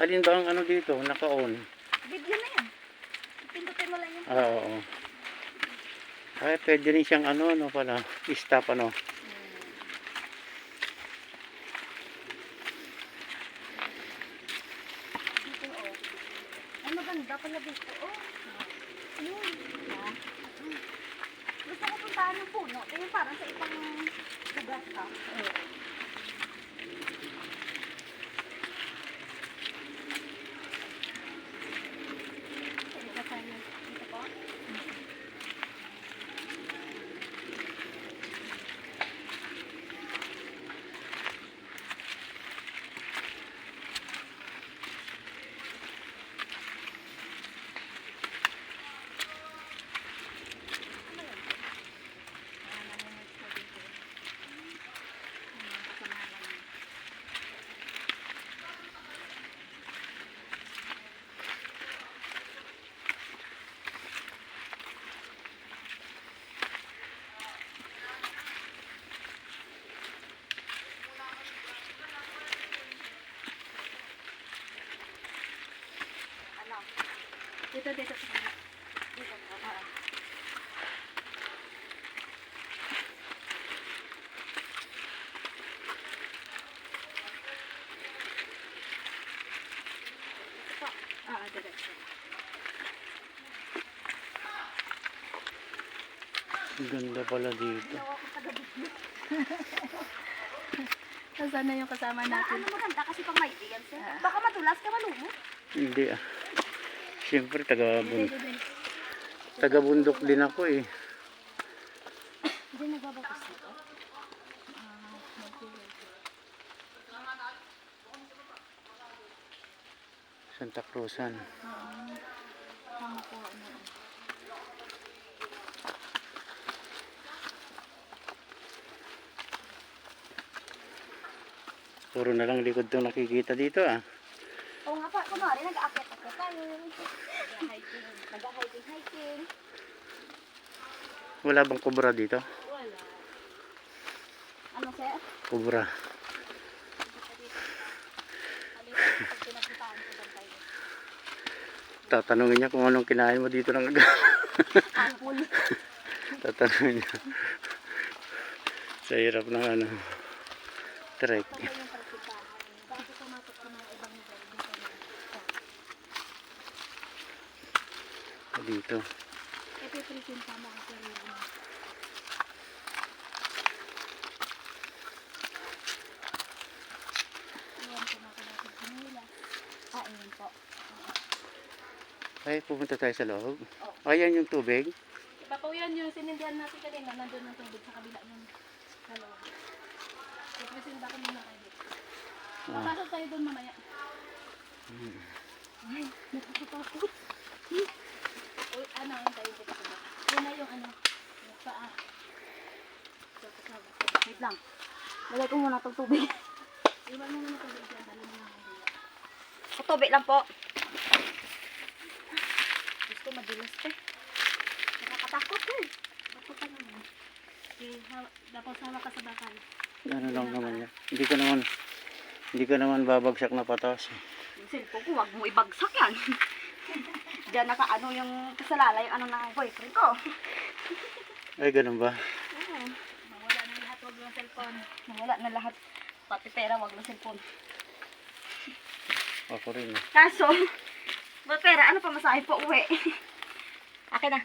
Alin ba ang ano dito? Naka-on. Video na yan. Pindutin mo lang yung Oo. Ay, pwede rin siyang ano pala. Stop ano. dito, oh. Ay, maganda pala dito, oh. Yun. Gusto ko puntahan ng puno. Ito yung parang sa ibang lugar ka. Pwede ba tayo dito po? Dito. Dito po. Diretso. Ganda pala dito. Nasaan na yung kasama natin? Ano maganda kasi pang maibigan siya. Baka madulas ka malumot. Hindi ah. Siyempre taga-bundok din ako eh. Hindi nagbabagas dito. Santa Cruzan. Tama po ano. Puro na lang likod itong nakikita dito ah. Oo nga pa, kunwari nag-aakyat-akyat tayo. Nag-hiking. Wala bang kubra dito? Wala. Ano sir? Kubra. Tatanungin niya kung anong kinain mo dito ng aga. Ampul. Tatanungin niya. Sa hirap ng ano. Trek. Dito. Ito yung presenta mo ang sarili mo. Iwan ko na ako natin sa Manila. Ayun po. Ay, pupunta tayo sa loob. Ayan yung tubig. Iba po yan yung sinindihan natin kanina. Nandun ang tubig sa kabila ng dalawa. Ipresinda ko muna kayo dito. Papasok tayo doon mamaya. Ay, nakakatakot. Uy, ano yung tayo dito? Yun na yung ano. Yung paa. Wait lang. Lagay ko muna itong tubig. Iwan mo muna tubig dyan. Dali mo lang. Sa tubig lang po. Gusto madulas eh. Nakakatakot eh. Bakit ka naman? Dapat sawa ka sa bakal. Ano lang naman yan. Hindi ka naman babagsak na patas. Yung cellphone ko, huwag mo ibagsak yan. Diyan naka-ano yung kasalala, yung ano ng boyfriend ko. Ay, ganun ba? Oo. Nawala na lahat, huwag yung cellphone. Nawala na lahat. Pati pera, huwag yung cellphone. Ako rin eh. Kaso, pera, ano pa masahe po uwi? Akin na.